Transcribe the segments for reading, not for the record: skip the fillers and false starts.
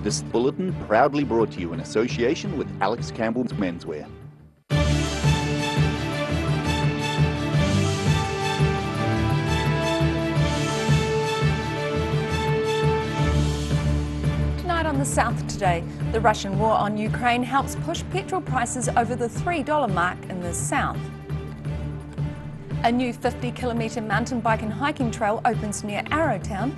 This bulletin proudly brought to you in association with Alex Campbell's Menswear. Tonight on the South Today, the Russian war on Ukraine helps push petrol prices over the $3 mark in the South. A new 50-kilometre mountain bike and hiking trail opens near Arrowtown.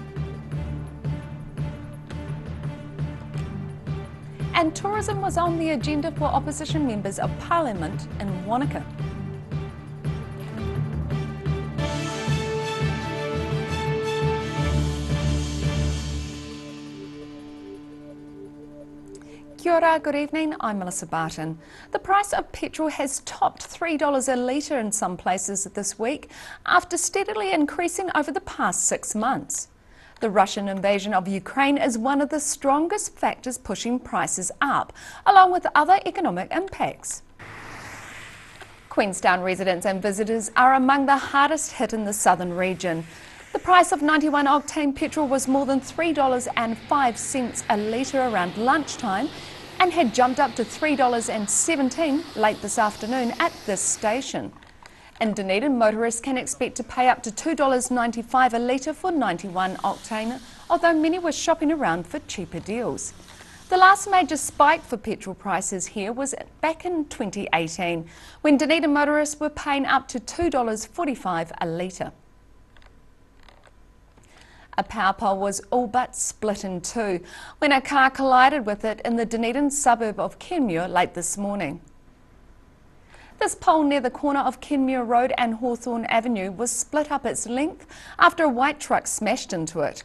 And tourism was on the agenda for opposition members of Parliament in Wanaka. Kia ora, good evening, I'm Melissa Barton. The price of petrol has topped $3 a litre in some places this week after steadily increasing over the past 6 months. The Russian invasion of Ukraine is one of the strongest factors pushing prices up, along with other economic impacts. Queenstown residents and visitors are among the hardest hit in the southern region. The price of 91 octane petrol was more than $3.05 a litre around lunchtime and had jumped up to $3.17 late this afternoon at this station. In Dunedin, motorists can expect to pay up to $2.95 a litre for 91 octane, although many were shopping around for cheaper deals. The last major spike for petrol prices here was back in 2018, when Dunedin motorists were paying up to $2.45 a litre. A power pole was all but split in two when a car collided with it in the Dunedin suburb of Kenmure late this morning. This pole near the corner of Kenmure Road and Hawthorne Avenue was split up its length after a white truck smashed into it.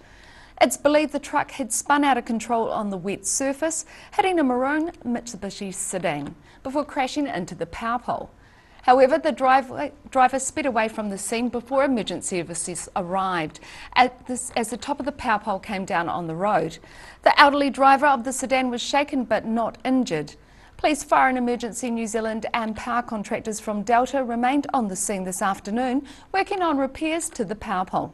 It's believed the truck had spun out of control on the wet surface, hitting a maroon Mitsubishi sedan before crashing into the power pole. However, the driver sped away from the scene before emergency services arrived as the top of the power pole came down on the road. The elderly driver of the sedan was shaken but not injured. Police, Fire and Emergency New Zealand and power contractors from Delta remained on the scene this afternoon, working on repairs to the power pole.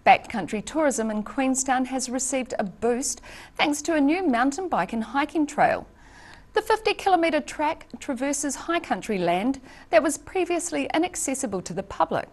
Backcountry tourism in Queenstown has received a boost thanks to a new mountain bike and hiking trail. The 50-kilometre track traverses high country land that was previously inaccessible to the public.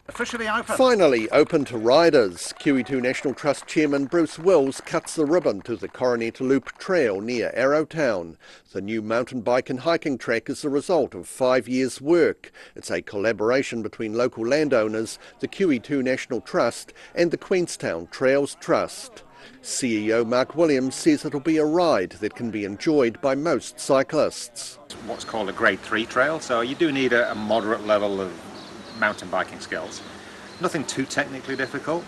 Officially open. Finally open to riders. QE2 National Trust Chairman Bruce Wills cuts the ribbon to the Coronet Loop Trail near Arrowtown. The new mountain bike and hiking track is the result of 5 years' work. It's a collaboration between local landowners, the QE2 National Trust and the Queenstown Trails Trust. CEO Mark Williams says it'll be a ride that can be enjoyed by most cyclists. What's called a grade 3 trail, so you do need a moderate level of mountain biking skills. Nothing too technically difficult.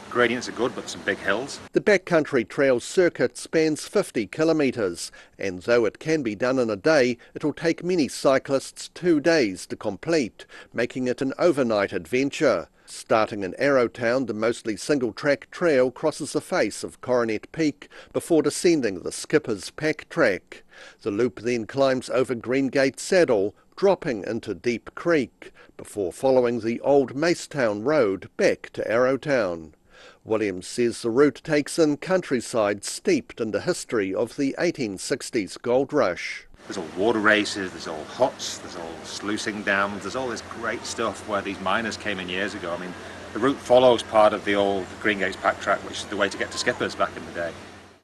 Gradients are good, but some big hills. The backcountry trail circuit spans 50 kilometres, and though it can be done in a day, it'll take many cyclists 2 days to complete, making it an overnight adventure. Starting in Arrowtown, the mostly single-track trail crosses the face of Coronet Peak before descending the Skipper's Pack Track. The loop then climbs over Greengate Saddle, dropping into Deep Creek, before following the old Macetown Road back to Arrowtown. Williams says the route takes in countryside steeped in the history of the 1860s gold rush. There's all water races, there's all huts, there's all sluicing dams, there's all this great stuff where these miners came in years ago. I mean, the route follows part of the old Greengates Pack Track, which is the way to get to Skippers back in the day.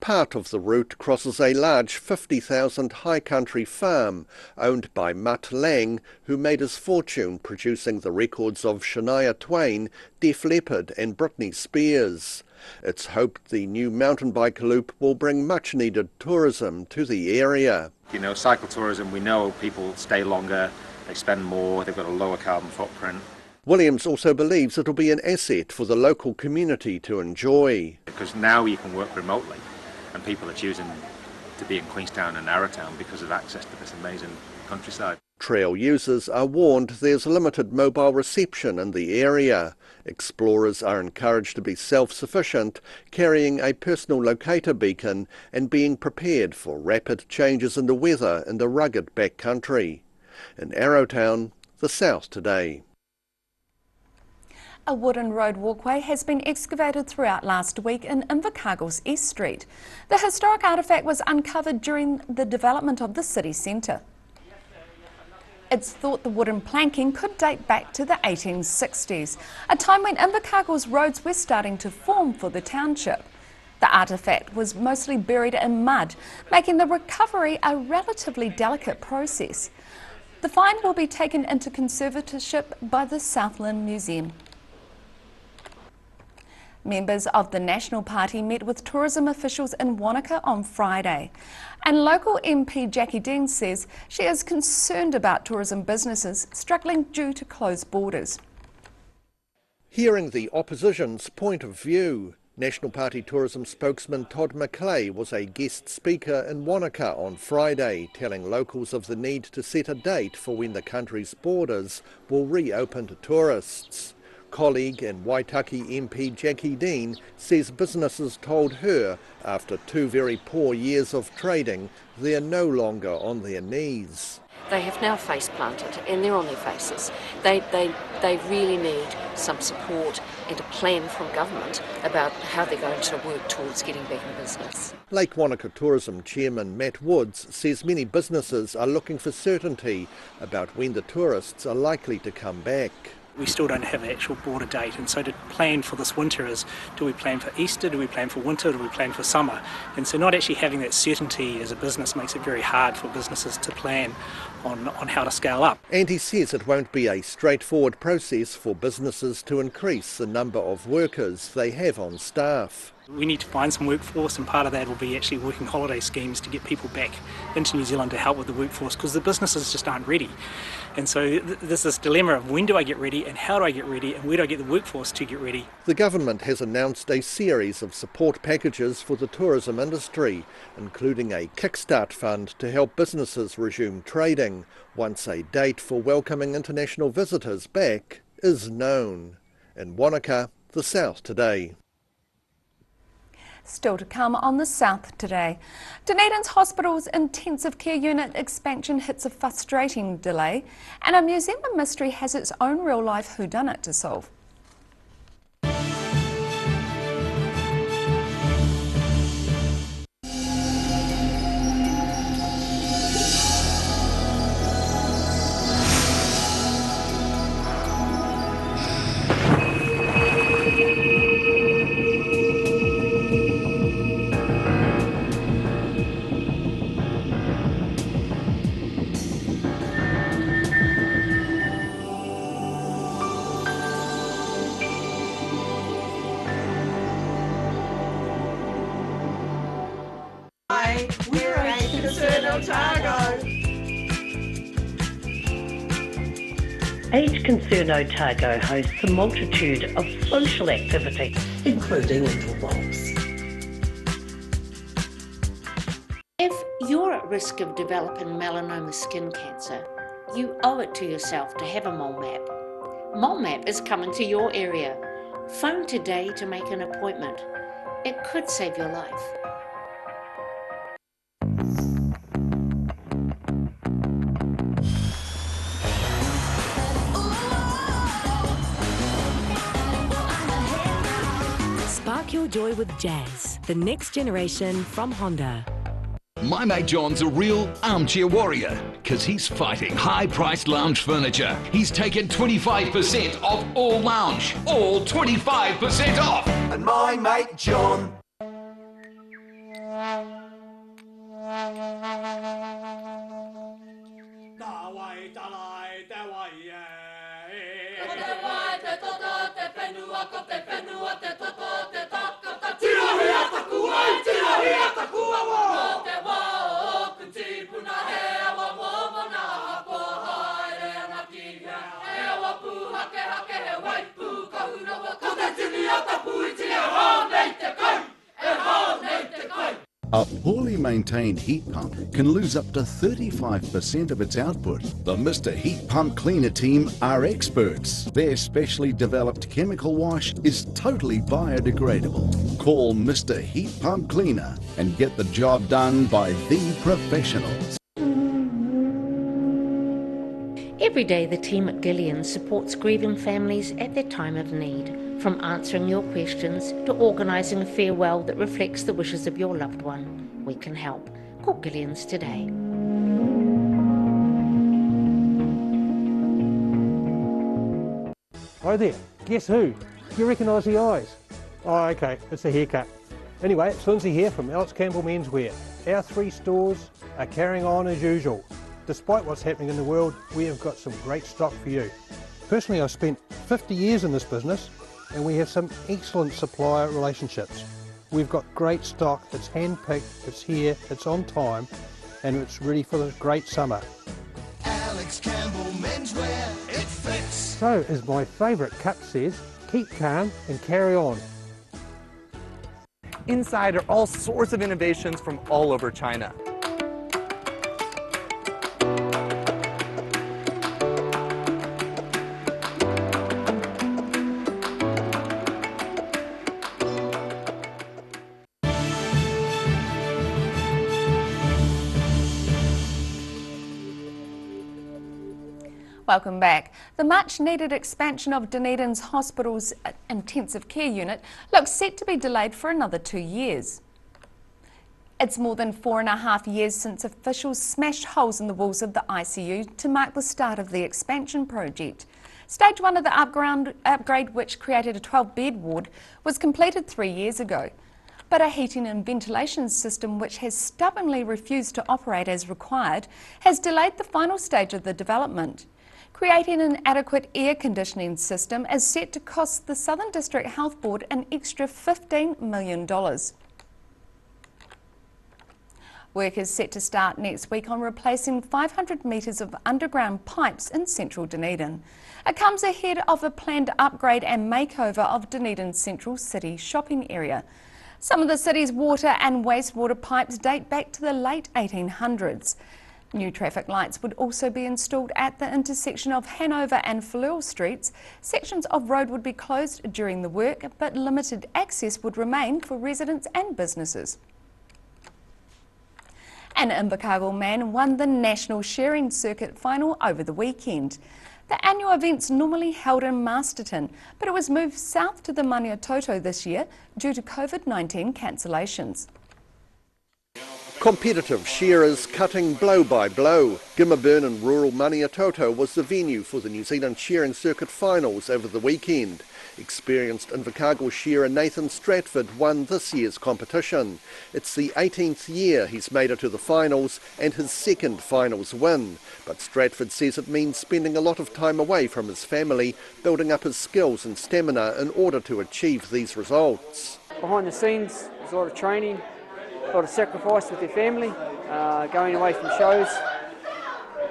Part of the route crosses a large 50,000 high country farm owned by Mutt Lang, who made his fortune producing the records of Shania Twain, Def Leppard and Britney Spears. It's hoped the new mountain bike loop will bring much needed tourism to the area. You know, cycle tourism, we know people stay longer, they spend more, they've got a lower carbon footprint. Williams also believes it'll be an asset for the local community to enjoy. Because now you can work remotely and people are choosing to be in Queenstown and Arrowtown because of access to this amazing countryside. Trail users are warned there's limited mobile reception in the area. Explorers are encouraged to be self-sufficient, carrying a personal locator beacon and being prepared for rapid changes in the weather in the rugged backcountry. In Arrowtown, the South Today. A wooden road walkway has been excavated throughout last week in Invercargill's East Street. The historic artefact was uncovered during the development of the city centre. It's thought the wooden planking could date back to the 1860s, a time when Invercargill's roads were starting to form for the township. The artefact was mostly buried in mud, making the recovery a relatively delicate process. The find will be taken into conservatorship by the Southland Museum. Members of the National Party met with tourism officials in Wanaka on Friday. And local MP Jackie Dean says she is concerned about tourism businesses struggling due to closed borders. Hearing the opposition's point of view, National Party tourism spokesman Todd McClay was a guest speaker in Wanaka on Friday, telling locals of the need to set a date for when the country's borders will reopen to tourists. Colleague and Waitaki MP Jackie Dean says businesses told her after 2 very poor years of trading they're no longer on their knees. They have now face planted and they're on their faces. They really need some support and a plan from government about how they're going to work towards getting back in business. Lake Wanaka Tourism Chairman Matt Woods says many businesses are looking for certainty about when the tourists are likely to come back. We still don't have an actual border date, and so to plan for this winter is, do we plan for Easter, do we plan for winter, do we plan for summer? And so not actually having that certainty as a business makes it very hard for businesses to plan on how to scale up. And he says it won't be a straightforward process for businesses to increase the number of workers they have on staff. We need to find some workforce, and part of that will be actually working holiday schemes to get people back into New Zealand to help with the workforce, because the businesses just aren't ready. And so there's this dilemma of when do I get ready and how do I get ready and where do I get the workforce to get ready. The government has announced a series of support packages for the tourism industry, including a kickstart fund to help businesses resume trading once a date for welcoming international visitors back is known. In Wanaka, the South Today. Still to come on the South Today. Dunedin's hospital's intensive care unit expansion hits a frustrating delay, and a museum of mystery has its own real-life whodunit to solve. We're H Concern Otago. H Concern Otago hosts a multitude of social activity, Including interwalks. If you're at risk of developing melanoma skin cancer, you owe it to yourself to have a mole map. Mole map is coming to your area. Phone today to make an appointment. It could save your life. Spark your joy with jazz, the next generation from Honda. My mate John's a real armchair warrior because he's fighting high-priced lounge furniture. He's taken 25% off all lounge, all 25% off. And my mate John. A poorly maintained heat pump can lose up to 35% of its output. The Mr. Heat Pump Cleaner team are experts. Their specially developed chemical wash is totally biodegradable. Call Mr. Heat Pump Cleaner and get the job done by the professionals. Every day the team at Gillian's supports grieving families at their time of need, from answering your questions to organising a farewell that reflects the wishes of your loved one. We can help. Call Gillian's today. Hi there, guess who? Do you recognise the eyes? Oh, okay, it's a haircut. Anyway, it's Lindsay here from Alex Campbell Menswear. Our 3 stores are carrying on as usual. Despite what's happening in the world, we have got some great stock for you. Personally, I've spent 50 years in this business and we have some excellent supplier relationships. We've got great stock, it's hand-picked, it's here, it's on time, and it's ready for this great summer. Alex Campbell Menswear, it fits. So, as my favourite cut says, keep calm and carry on. Inside are all sorts of innovations from all over China. Welcome back. The much-needed expansion of Dunedin's hospital's intensive care unit looks set to be delayed for another 2 years. It's more than 4.5 years since officials smashed holes in the walls of the ICU to mark the start of the expansion project. Stage 1 of the upgrade, which created a 12-bed ward, was completed 3 years ago. But a heating and ventilation system which has stubbornly refused to operate as required has delayed the final stage of the development. Creating an adequate air conditioning system is set to cost the Southern District Health Board an extra $15 million. Work is set to start next week on replacing 500 metres of underground pipes in central Dunedin. It comes ahead of a planned upgrade and makeover of Dunedin's central city shopping area. Some of the city's water and wastewater pipes date back to the late 1800s. New traffic lights would also be installed at the intersection of Hanover and Fleur Streets. Sections of road would be closed during the work, but limited access would remain for residents and businesses. An Invercargill man won the National Shearing Circuit final over the weekend. The annual event's normally held in Masterton, but it was moved south to the Maniatoto this year due to COVID-19 cancellations. Competitive shearers cutting blow by blow. Gimmerburn in rural Maniatoto was the venue for the New Zealand Shearing Circuit finals over the weekend. Experienced Invercargill shearer Nathan Stratford won this year's competition. It's the 18th year he's made it to the finals and his second finals win. But Stratford says it means spending a lot of time away from his family, building up his skills and stamina in order to achieve these results. Behind the scenes, there's a lot of training, a lot of sacrifice with your family, going away from shows,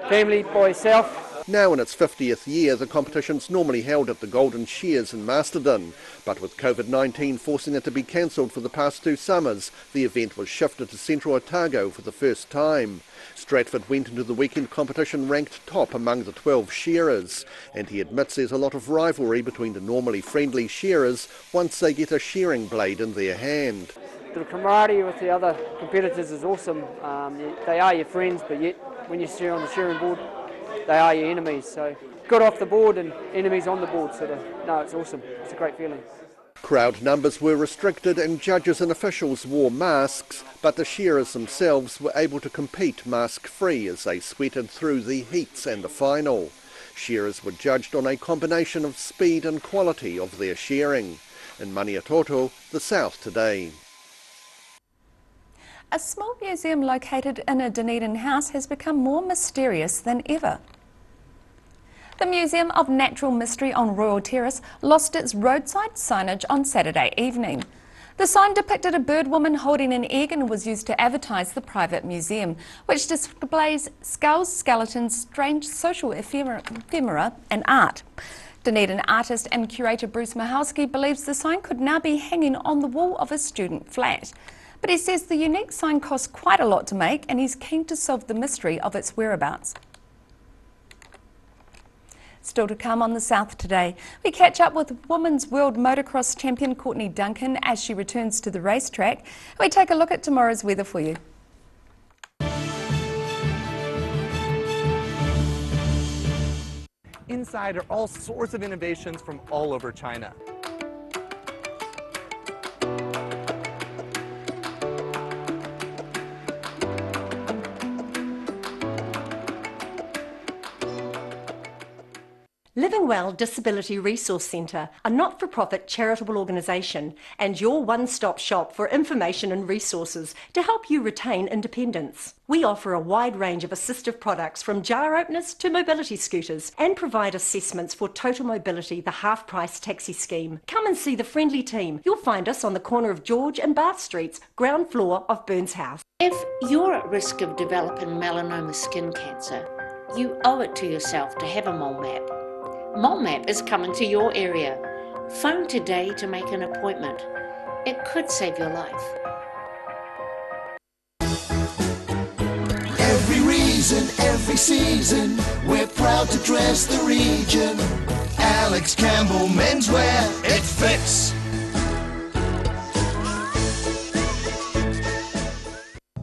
family by yourself. Now in its 50th year, the competition's normally held at the Golden Shears in Masterton, but with COVID-19 forcing it to be cancelled for the past 2 summers, the event was shifted to Central Otago for the first time. Stratford went into the weekend competition ranked top among the 12 shearers, and he admits there's a lot of rivalry between the normally friendly shearers once they get a shearing blade in their hand. The camaraderie with the other competitors is awesome. They are your friends, but yet when you steer on the shearing board, they are your enemies. So good off the board and enemies on the board. No, it's awesome. It's a great feeling. Crowd numbers were restricted and judges and officials wore masks, but the shearers themselves were able to compete mask-free as they sweated through the heats and the final. Shearers were judged on a combination of speed and quality of their shearing. In Maniatoto, the South today. A small museum located in a Dunedin house has become more mysterious than ever. The Museum of Natural Mystery on Royal Terrace lost its roadside signage on Saturday evening. The sign depicted a bird woman holding an egg and was used to advertise the private museum, which displays skulls, skeletons, strange social ephemera and art. Dunedin artist and curator Bruce Mahalski believes the sign could now be hanging on the wall of a student flat. But he says the unique sign costs quite a lot to make and he's keen to solve the mystery of its whereabouts. Still to come on the South today, we catch up with Women's World Motocross champion Courtney Duncan as she returns to the racetrack. We take a look at tomorrow's weather for you. Inside are all sorts of innovations from all over China. Living Well Disability Resource Centre, a not-for-profit charitable organisation and your one-stop shop for information and resources to help you retain independence. We offer a wide range of assistive products from jar openers to mobility scooters and provide assessments for Total Mobility, the half-price taxi scheme. Come and see the friendly team. You'll find us on the corner of George and Bath Streets, ground floor of Burns House. If you're at risk of developing melanoma skin cancer, you owe it to yourself to have a mole map. Mole Map is coming to your area. Phone today to make an appointment. It could save your life. Every reason, every season, we're proud to dress the region. Alex Campbell Menswear, it fits.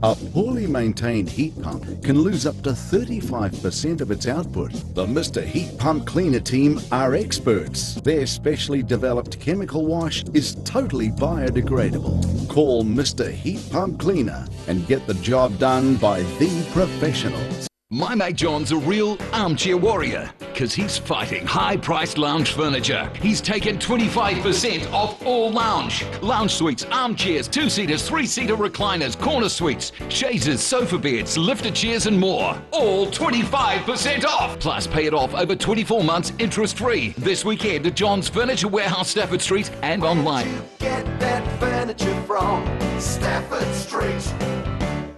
A poorly maintained heat pump can lose up to 35% of its output. The Mr. Heat Pump Cleaner team are experts. Their specially developed chemical wash is totally biodegradable. Call Mr. Heat Pump Cleaner and get the job done by the professionals. My mate John's a real armchair warrior, because he's fighting high-priced lounge furniture. He's taken 25% off all lounge. Lounge suites, armchairs, two-seaters, three-seater recliners, corner suites, chaises, sofa beds, lifted chairs and more. All 25% off. Plus pay it off over 24 months interest-free. This weekend at John's Furniture Warehouse, Stafford Street and online. Get that furniture from Stafford Street.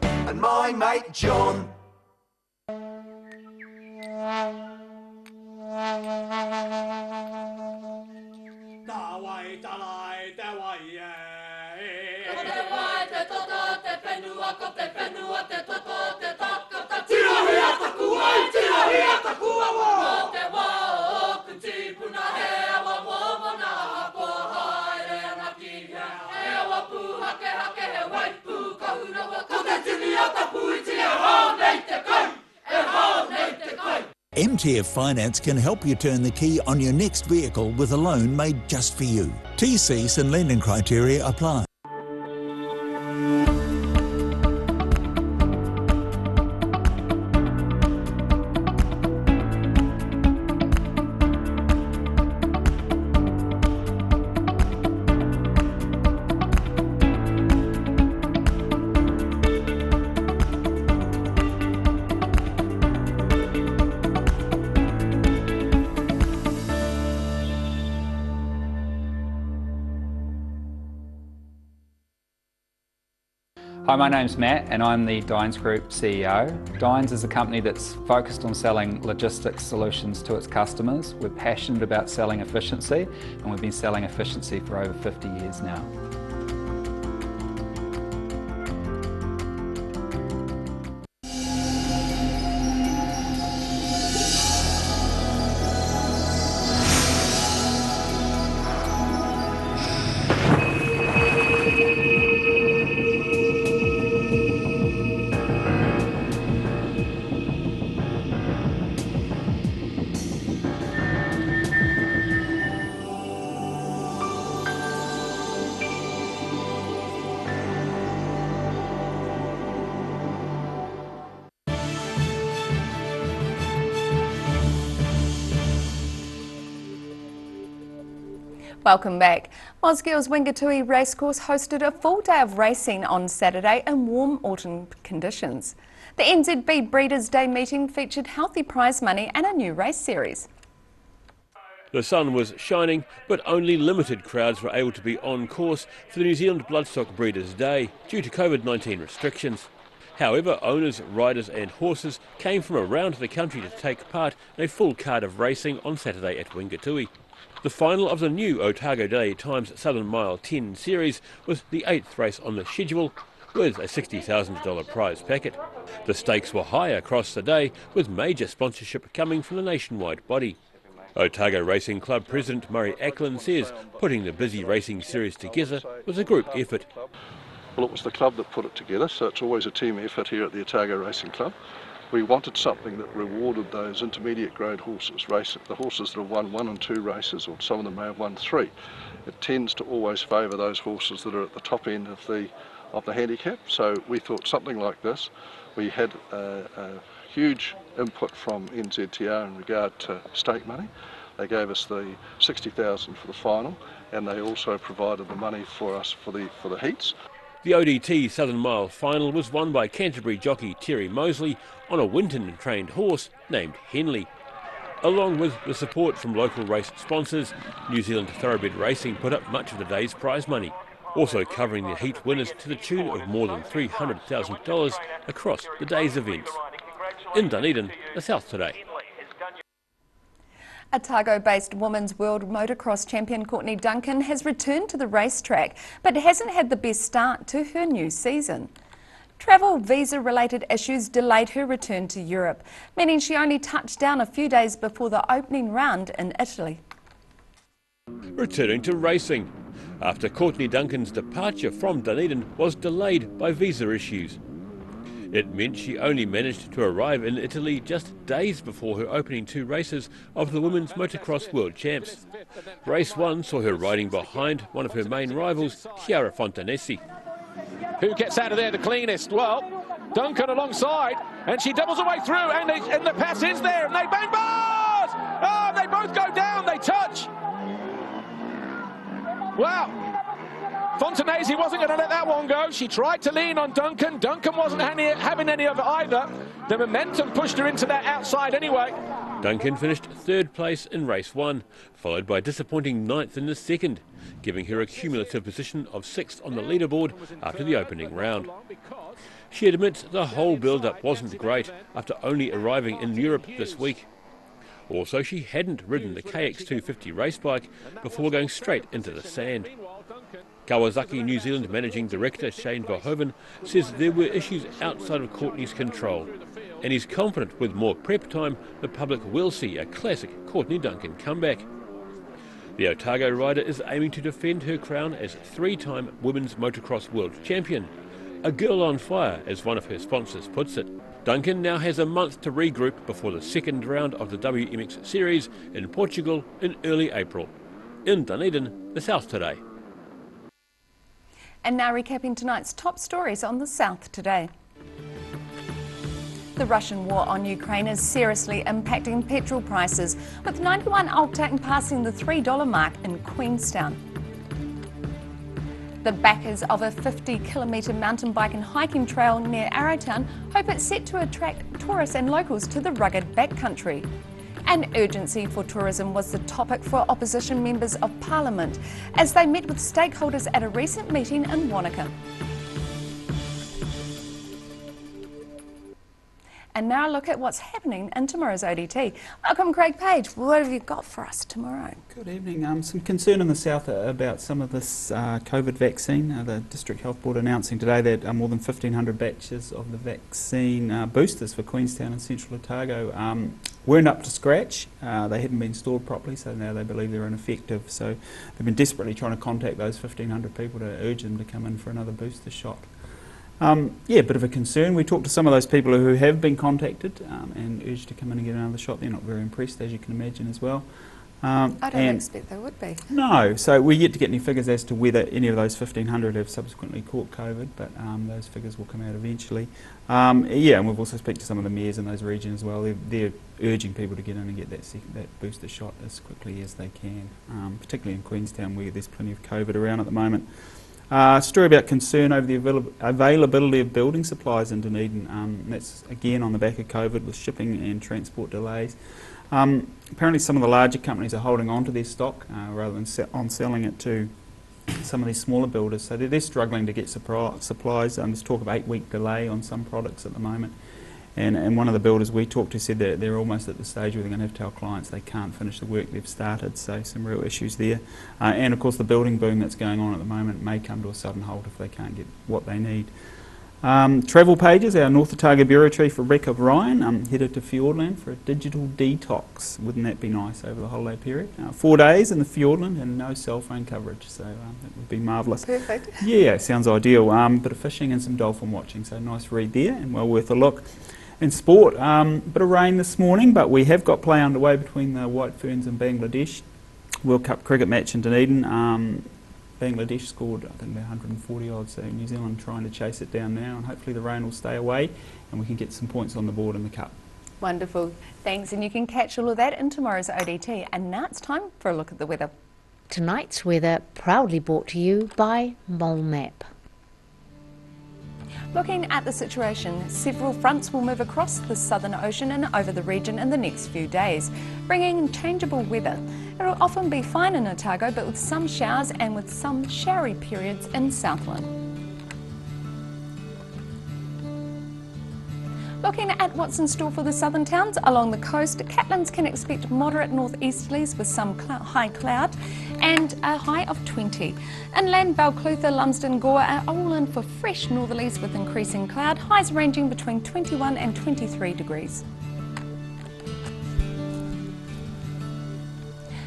And my mate John. MTF Finance can help you turn the key on your next vehicle with a loan made just for you. TCs and lending criteria apply. Hi, my name's Matt and I'm the Dines Group CEO. Dines is a company that's focused on selling logistics solutions to its customers. We're passionate about selling efficiency and we've been selling efficiency for over 50 years now. Welcome back. Mosgill's Wingatui Racecourse hosted a full day of racing on Saturday in warm autumn conditions. The NZB Breeders' Day meeting featured healthy prize money and a new race series. The sun was shining, but only limited crowds were able to be on course for the New Zealand Bloodstock Breeders' Day due to COVID-19 restrictions. However, owners, riders and horses came from around the country to take part in a full card of racing on Saturday at Wingatui. The final of the new Otago Day Times Southern Mile 10 series was the 8th race on the schedule, with a $60,000 prize packet. The stakes were high across the day, with major sponsorship coming from the nationwide body. Otago Racing Club President Murray Ackland says putting the busy racing series together was a group effort. Well, it was the club that put it together, so it's always a team effort here at the Otago Racing Club. We wanted something that rewarded those intermediate grade horses, the horses that have won 1 and 2 races, or some of them may have won 3. It tends to always favour those horses that are at the top end of the handicap. So we thought something like this. We had a huge input from NZTR in regard to stake money. They gave us the 60,000 for the final, and they also provided the money for us for the heats. The ODT Southern Mile final was won by Canterbury jockey Terry Mosley on a Winton-trained horse named Henley. Along with the support from local race sponsors, New Zealand Thoroughbred Racing put up much of the day's prize money, also covering the heat winners to the tune of more than $300,000 across the day's events. In Dunedin, the South Today. Otago-based women's world motocross champion Courtney Duncan has returned to the racetrack, but hasn't had the best start to her new season. Travel visa-related issues delayed her return to Europe, meaning she only touched down a few days before the opening round in Italy. Returning to racing, after Courtney Duncan's departure from Dunedin was delayed by visa issues. It meant she only managed to arrive in Italy just days before her opening 2 races of the Women's Motocross World Champs. Race 1 saw her riding behind one of her main rivals, Chiara Fontanesi. Who gets out of there the cleanest? Well, Duncan alongside, and she doubles her way through, and the pass is there, and they bang bars! Oh, they both go down, they touch! Wow! Fontanesi wasn't going to let that one go. She tried to lean on Duncan. Duncan wasn't having any of it either. The momentum pushed her into that outside anyway. Duncan finished 3rd place in race 1, followed by disappointing 9th in the 2nd, giving her a cumulative position of 6th on the leaderboard after the opening round. She admits the whole build-up wasn't great after only arriving in Europe this week. Also, she hadn't ridden the KX250 race bike before going straight into the sand. Kawasaki New Zealand Managing Director Shane Verhoeven says there were issues outside of Courtney's control, and he's confident with more prep time the public will see a classic Courtney Duncan comeback. The Otago rider is aiming to defend her crown as 3-time Women's Motocross World Champion. A girl on fire, as one of her sponsors puts it. Duncan now has a month to regroup before the 2nd round of the WMX Series in Portugal in early April. In Dunedin, the South Today. And now recapping tonight's top stories on the South Today. The Russian war on Ukraine is seriously impacting petrol prices, with 91 octane passing the $3 mark in Queenstown. The backers of a 50-kilometre mountain bike and hiking trail near Arrowtown hope it's set to attract tourists and locals to the rugged backcountry. And urgency for tourism was the topic for opposition members of Parliament as they met with stakeholders at a recent meeting in Wanaka. And now a look at what's happening in tomorrow's ODT. Welcome, Craig Page. What have you got for us tomorrow? Good evening. Some concern in the south about some of this COVID vaccine. The District Health Board announcing today that more than 1,500 batches of the vaccine boosters for Queenstown and Central Otago weren't up to scratch. They hadn't been stored properly, so now they believe they're ineffective. So they've been desperately trying to contact those 1,500 people to urge them to come in for another booster shot. Yeah, a bit of a concern. We talked to some of those people who have been contacted and urged to come in and get another shot. They're not very impressed, as you can imagine, as well. I don't expect they would be. No, so we're yet to get any figures as to whether any of those 1,500 have subsequently caught COVID, but those figures will come out eventually. Yeah, and we've also spoken to some of the mayors in those regions as well. They're urging people to get in and get that booster shot as quickly as they can, particularly in Queenstown where there's plenty of COVID around at the moment. Story about concern over the availability of building supplies in Dunedin. That's again on the back of COVID with shipping and transport delays. Apparently some of the larger companies are holding on to their stock rather than selling it to some of these smaller builders. So they're struggling to get supplies. There's talk of 8-week delay on some products at the moment. And one of the builders we talked to said that they're almost at the stage where they're going to have to tell clients they can't finish the work they've started, so some real issues there. And of course the building boom that's going on at the moment may come to a sudden halt if they can't get what they need. Travel pages, our North Otago Bureau Chief for Rebecca Ryan headed to Fiordland for a digital detox. Wouldn't that be nice over the holiday period? 4 days in the Fiordland and no cell phone coverage, so that would be marvellous. Perfect. Yeah, sounds ideal. Bit of fishing and some dolphin watching, so nice read there and well worth a look. In sport, bit of rain this morning, but we have got play underway between the White Ferns and Bangladesh. World Cup cricket match in Dunedin. Bangladesh scored, I think, about 140 odd, so New Zealand trying to chase it down now, and hopefully the rain will stay away and we can get some points on the board in the Cup. Wonderful. Thanks, and you can catch all of that in tomorrow's ODT. And now it's time for a look at the weather. Tonight's weather proudly brought to you by Mole Map. Looking at the situation, several fronts will move across the Southern Ocean and over the region in the next few days, bringing changeable weather. It will often be fine in Otago, but with some showers and with some showery periods in Southland. Looking at what's in store for the southern towns along the coast, Catlins can expect moderate northeasterlies with some high cloud and a high of 20. Inland, Balclutha, Lumsden, Gore are all in for fresh northerlies with increasing cloud, highs ranging between 21 and 23 degrees.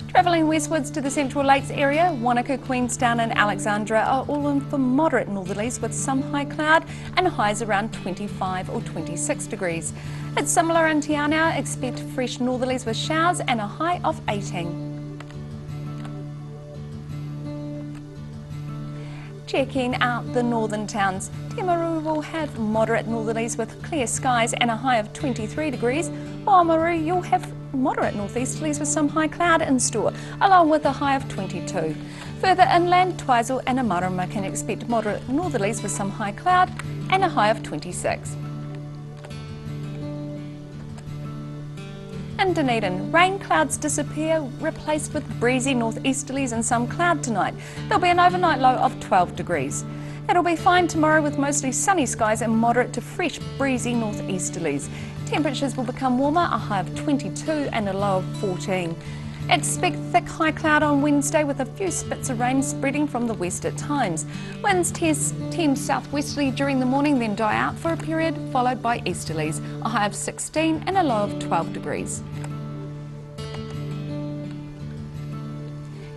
Travelling westwards to the Central Lakes area, Wanaka, Queenstown and Alexandra are all in for moderate northerlies with some high cloud and highs around 25 or 26 degrees. It's similar in Te Anau, expect fresh northerlies with showers and a high of 18. Checking out the northern towns, Timaru will have moderate northerlies with clear skies and a high of 23 degrees, while Oamaru you'll have moderate northeasterlies with some high cloud in store, along with a high of 22. Further inland, Twizel and Amarama can expect moderate northerlies with some high cloud and a high of 26. In Dunedin, rain clouds disappear, replaced with breezy northeasterlies and some cloud tonight. There'll be an overnight low of 12 degrees. It'll be fine tomorrow with mostly sunny skies and moderate to fresh breezy northeasterlies. Temperatures will become warmer, a high of 22 and a low of 14. Expect thick high cloud on Wednesday with a few spits of rain spreading from the west at times. Winds tend southwesterly during the morning, then die out for a period, followed by easterlies, a high of 16 and a low of 12 degrees.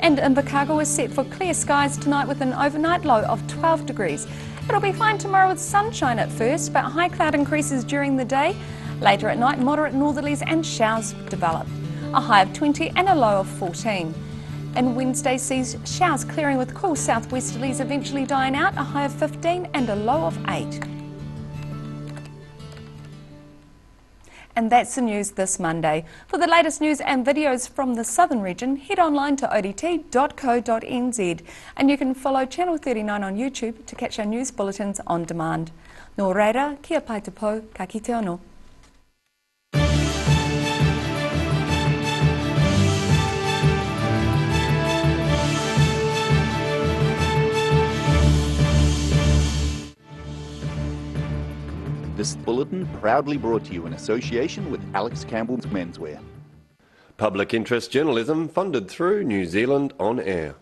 And Invercargill is set for clear skies tonight with an overnight low of 12 degrees. It'll be fine tomorrow with sunshine at first, but high cloud increases during the day. Later at night, moderate northerlies and showers develop. A high of 20 and a low of 14. And Wednesday sees showers clearing with cool southwesterlies eventually dying out, a high of 15 and a low of 8. And that's the news this Monday. For the latest news and videos from the southern region, head online to odt.co.nz, and you can follow Channel 39 on YouTube to catch our news bulletins on demand. Nō reira, kia pai te pou, ka kite anō. This bulletin proudly brought to you in association with Alex Campbell's Menswear. Public interest journalism funded through New Zealand On Air.